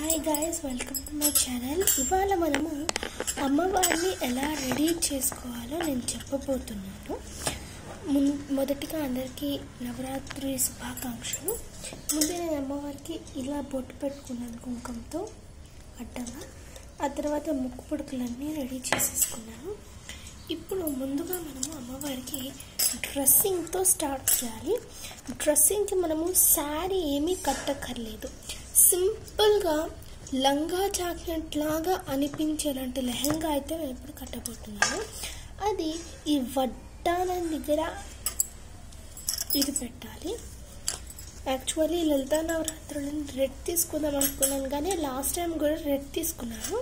Hi guys, welcome to my channel. ఇవాళ మనము అమ్మవారిని ఎలా రెడీ చేసుకోవాలో నేను చెప్పబోతున్నాను. మొదటిగా అందరికీ నవరాత్రి శుభాకాంక్షలు. ముందు నేను అమ్మవారికి ఇలా బొట్టు పెట్టుకున్నాను కుంకుమతో అడ్డంగా. ఆ తర్వాత ముక్కు పుడకలన్నీ రెడీ చేసేసుకున్నాను. ఇప్పుడు ముందుగా మనము అమ్మవారికి డ్రెస్సింగ్తో స్టార్ట్ చేయాలి. డ్రెస్సింగ్కి మనము శారీ ఏమీ కట్టక్కర్లేదు. సింపుల్గా లంగా జాకెట్ లాగా అనిపించేలాంటి లెహంగా అయితే నేను ఇప్పుడు కట్టబోతున్నాను. అది ఈ వడ్డానం దగ్గర ఇది పెట్టాలి. యాక్చువల్లీ లలితా నవరాత్రులను రెడ్ తీసుకుందాం అనుకున్నాను, కానీ లాస్ట్ టైం కూడా రెడ్ తీసుకున్నాను.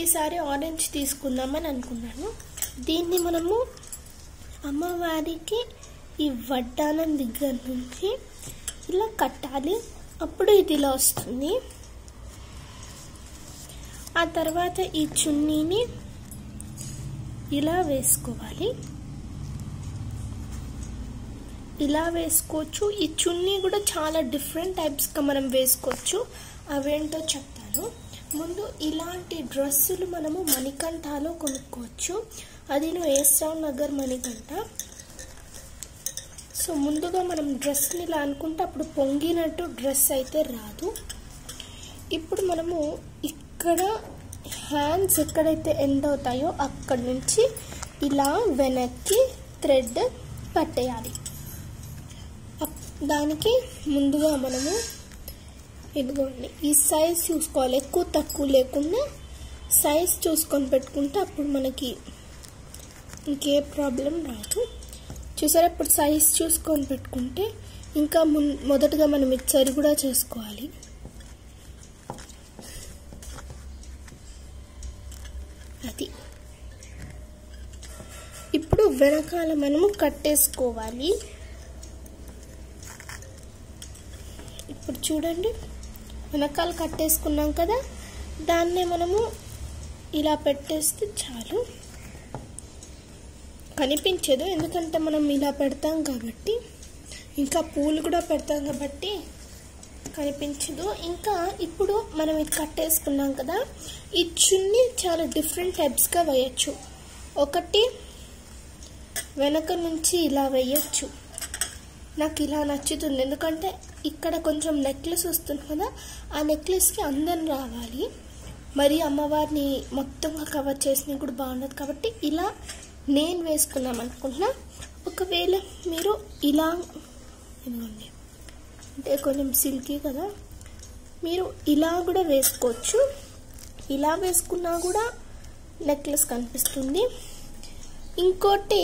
ఈసారి ఆరెంజ్ తీసుకుందామని అనుకున్నాను. దీన్ని మనము అమ్మవారికి ఈ వడ్డానం దగ్గర నుంచి ఇలా కట్టాలి. అప్పుడు ఇది ఇలా వస్తుంది. ఆ తర్వాత ఈ చున్నీని ఇలా వేసుకోవాలి. ఇలా వేసుకోవచ్చు. ఈ చున్నీ కూడా చాలా డిఫరెంట్ టైప్స్గా మనం వేసుకోవచ్చు. అవేంటో చెప్తాను. ముందు ఇలాంటి డ్రెస్సులు మనము మణికంఠలో కొనుక్కోవచ్చు. అది ఏస్రావ్ నగర్ మణికంఠ. సో ముందుగా మనం డ్రెస్ని ఇలా అనుకుంటే అప్పుడు పొంగినట్టు డ్రెస్ అయితే రాదు. ఇప్పుడు మనము ఇక్కడ హ్యాండ్స్ ఎక్కడైతే ఎండ్ అవుతాయో అక్కడి నుంచి ఇలా వెనక్కి థ్రెడ్ పట్టేయాలి. దానికి ముందుగా మనము ఇదిగోండి ఈ సైజ్ చూసుకోవాలి. ఎక్కువ తక్కువ లేకుండా సైజ్ చూసుకొని పెట్టుకుంటే అప్పుడు మనకి ఇంకే ప్రాబ్లం రాదు. చూసారా, ఇప్పుడు సైజ్ చూసుకొని పెట్టుకుంటే ఇంకా మొదటగా మనం మిక్సర్ కూడా చేసుకోవాలి. అది ఇప్పుడు వెనకాల మనము కట్టేసుకోవాలి. ఇప్పుడు చూడండి, వెనకాల కట్టేసుకున్నాం కదా, దాన్నే మనము ఇలా పెట్టేస్తే చాలు. కనిపించదు, ఎందుకంటే మనం ఇలా పెడతాం కాబట్టి, ఇంకా పూలు కూడా పెడతాం కాబట్టి కనిపించదు. ఇంకా ఇప్పుడు మనం ఇది కట్టేసుకున్నాం కదా, ఈ చున్నీ చాలా డిఫరెంట్ టైప్స్గా వేయచ్చు. ఒకటి వెనక నుంచి ఇలా వేయచ్చు. నాకు ఇలా నచ్చుతుంది, ఎందుకంటే ఇక్కడ కొంచెం నెక్లెస్ వస్తుంది కదా, ఆ నెక్లెస్కి అందం రావాలి. మరి అమ్మవారిని మొత్తంగా కవర్ చేసిన కూడా బాగుండదు కాబట్టి ఇలా నేను వేసుకున్నాం అనుకుంటున్నా. ఒకవేళ మీరు ఇలా ఇదిగోండి, అంటే కొంచెం సిల్కీ కదా, మీరు ఇలా కూడా వేసుకోవచ్చు. ఇలా వేసుకున్నా కూడా నెక్లెస్ కనిపిస్తుంది. ఇంకోటి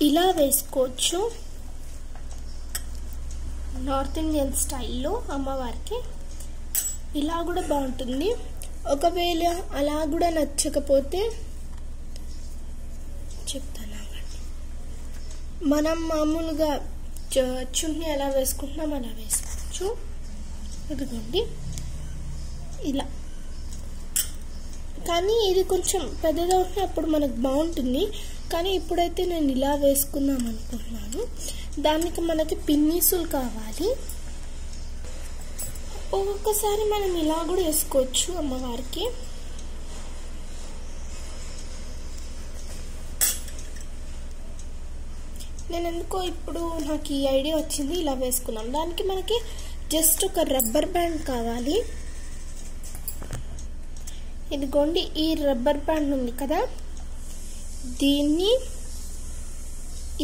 ఇలా వేసుకోవచ్చు, నార్త్ ఇండియన్ స్టైల్లో అమ్మవారికి ఇలా కూడా బాగుంటుంది. ఒకవేళ అలా కూడా నచ్చకపోతే చెప్తాను. మనం మామూలుగా చున్నీ ఎలా వేసుకుంటున్నాం అలా వేసుకోవచ్చు. ఇదిగోండి ఇలా. కానీ ఇది కొంచెం పెద్దగా ఉంటే అప్పుడు మనకు బాగుంటుంది. కానీ ఇప్పుడైతే నేను ఇలా వేసుకుందాం అనుకుంటున్నాను. దానికి మనకి పిన్నీసులు కావాలి. ఒక్కొక్కసారి మనం ఇలా కూడా వేసుకోవచ్చు అమ్మవారికి. నేను ఎందుకో ఇప్పుడు నాకు ఈ ఐడియా వచ్చింది, ఇలా వేసుకున్నాం. దానికి మనకి జస్ట్ ఒక రబ్బర్ బ్యాండ్ కావాలి. ఇదిగోండి, ఈ రబ్బర్ బ్యాండ్ ఉంది కదా, దీన్ని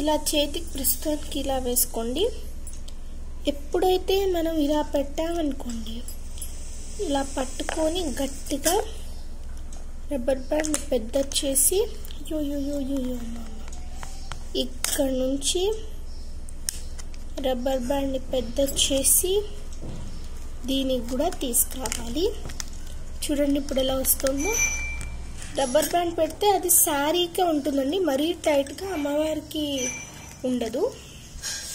ఇలా చేతికి ప్రస్తుతానికి ఇలా వేసుకోండి. ఎప్పుడైతే మనం ఇలా పెట్టామనుకోండి, ఇలా పట్టుకొని గట్టిగా రబ్బర్ బ్యాండ్ పెద్ద చేసి ఇక్కడ నుంచి రబ్బర్ బ్యాండ్ని పెద్ద చేసి దీనికి కూడా తీసుకురావాలి. చూడండి ఇప్పుడు ఎలా వస్తుందో. రబ్బర్ బ్యాండ్ పెడితే అది శారీకే ఉంటుందండి, మరీ టైట్గా అమ్మవారికి ఉండదు,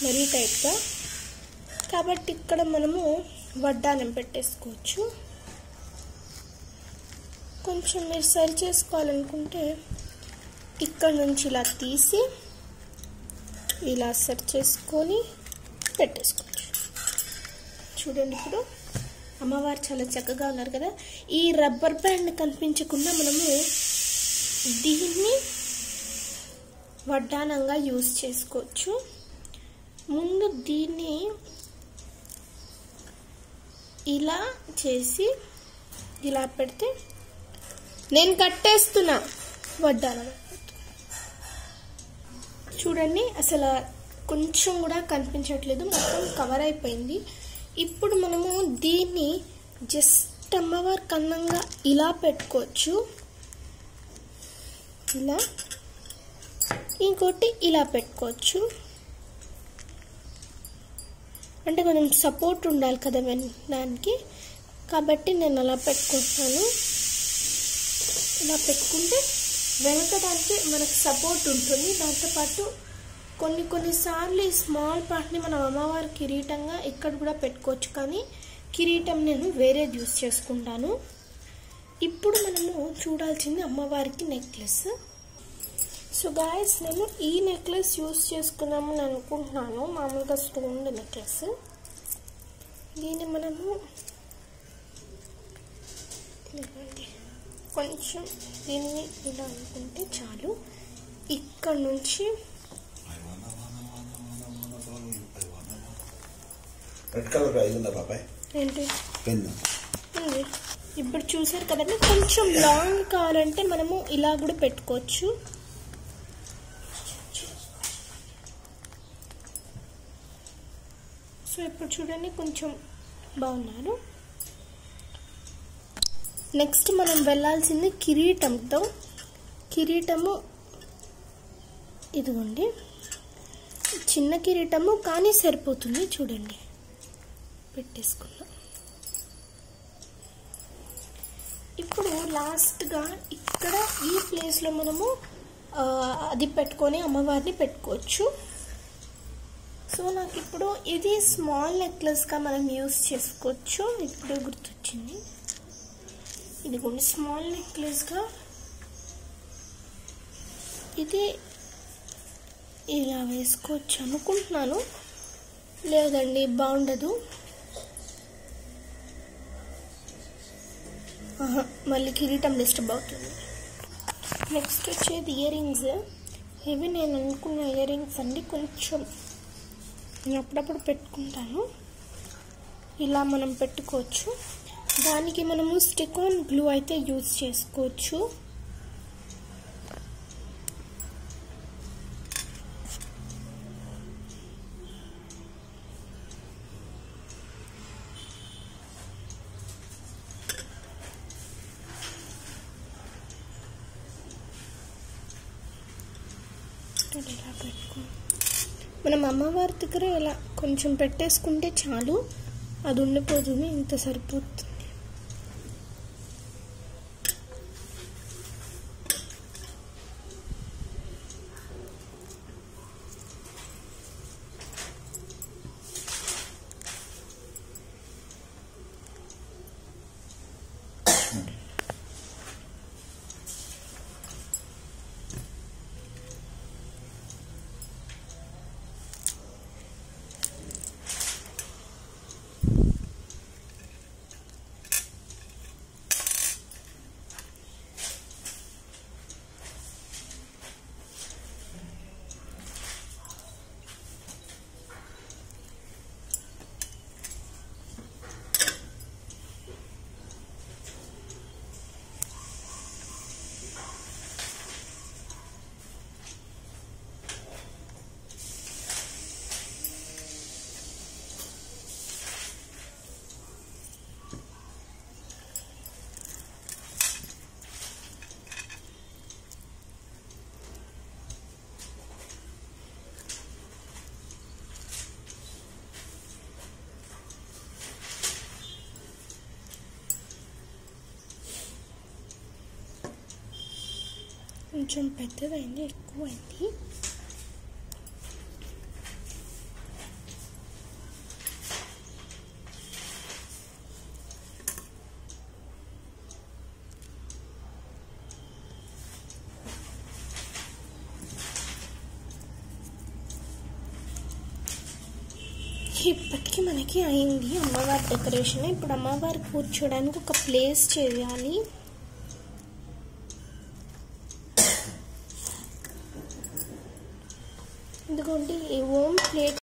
మరీ టైట్గా. కాబట్టి ఇక్కడ మనము వడ్డానం పెట్టేసుకోవచ్చు. కొంచెం మీరు సరి చేసుకోవాలనుకుంటే ఇక్కడ నుంచి ఇలా తీసి ఇలా సెట్ చేసుకొని పెట్టేసుకోవచ్చు. చూడండి ఇప్పుడు అమ్మవారు చాలా చక్కగా ఉన్నారు కదా. ఈ రబ్బర్ బ్యాండ్ కనిపించకుండా మనము దీన్ని వడ్డానంగా యూజ్ చేసుకోవచ్చు. ముందు దీన్ని ఇలా చేసి ఇలా పెడితే నేను కట్టేస్తున్నా వడ్డానం. చూడండి అసలు కొంచెం కూడా కనిపించట్లేదు, మొత్తం కవర్ అయిపోయింది. ఇప్పుడు మనము దీన్ని జస్ట్ అమ్మవారి కన్నంగా ఇలా పెట్టుకోవచ్చు. ఇలా ఇంకోటి ఇలా పెట్టుకోవచ్చు. అంటే కొంచెం సపోర్ట్ ఉండాలి కదా దానికి, కాబట్టి నేను అలా పెట్టుకుంటాను. ఇలా పెట్టుకుంటే వెనకడానికి మనకు సపోర్ట్ ఉంటుంది. దాంతోపాటు కొన్నిసార్లు ఈ స్మాల్ పార్ట్ని మనం అమ్మవారి కిరీటంగా ఇక్కడ కూడా పెట్టుకోవచ్చు, కానీ కిరీటం నేను వేరేది యూస్ చేసుకుంటాను. ఇప్పుడు మనము చూడాల్సింది అమ్మవారికి నెక్లెస్. సో గాయస్, నేను ఈ నెక్లెస్ యూస్ చేసుకుందామని అనుకుంటున్నాను. మామూలుగా స్టోన్ నెక్లెస్. దీన్ని మనము కొంచెం దీన్ని ఇలా అనుకుంటే చాలు. ఇక్కడ నుంచి ఏంటి ఇప్పుడు చూసారు కదండి, కొంచెం లాంగ్ కావాలంటే మనము ఇలా కూడా పెట్టుకోవచ్చు. సో ఇప్పుడు చూడండి కొంచెం బాగున్నారు. నెక్స్ట్ మనం వెళ్ళాల్సింది కిరీటంతో. కిరీటము ఇదిగోండి, చిన్న కిరీటము కానీ సరిపోతుంది. చూడండి పెట్టేసుకున్నా. ఇప్పుడు లాస్ట్గా ఇక్కడ ఈ ప్లేస్లో మనము అది పెట్టుకొని అమ్మవారిని పెట్టుకోవచ్చు. సో నాకు ఇప్పుడు ఇది స్మాల్ నెక్లెస్గా మనం యూస్ చేసుకోవచ్చు. ఇప్పుడు గుర్తొచ్చింది, ఇది కొన్ని స్మాల్ నెక్లెస్గా ఇది ఇలా వేసుకోవచ్చు అనుకుంటున్నాను. లేదండి బాగుండదు, మళ్ళీ కిరీటం డిస్టర్బ్ అవుతుంది. నెక్స్ట్ వచ్చేది ఇయర్ రింగ్స్. ఇవి నేను అనుకున్న ఇయర్ రింగ్స్ అండి. కొంచెం నేను అప్పుడప్పుడు పెట్టుకుంటాను. ఇలా మనం పెట్టుకోవచ్చు. దానికి మనము స్టిక్ ఆన్ గ్లూ అయితే యూజ్ చేసుకోవచ్చు. ఇలా పెట్టుకో. మనం అమ్మవారి దగ్గర ఇలా కొంచెం పెట్టేసుకుంటే చాలు, అది ఉండిపోతుంది. ఇంత సరిపోతుంది. కొంచెం పెద్దదైంది, ఎక్కువైంది. ఇప్పటికీ మనకి అయింది అమ్మవారి డెకరేషన్. ఇప్పుడు అమ్మవారి కూర్చోడానికి ఒక ప్లేస్ చేయాలి. ఎందుకంటే ఈ ఓం ప్లేట్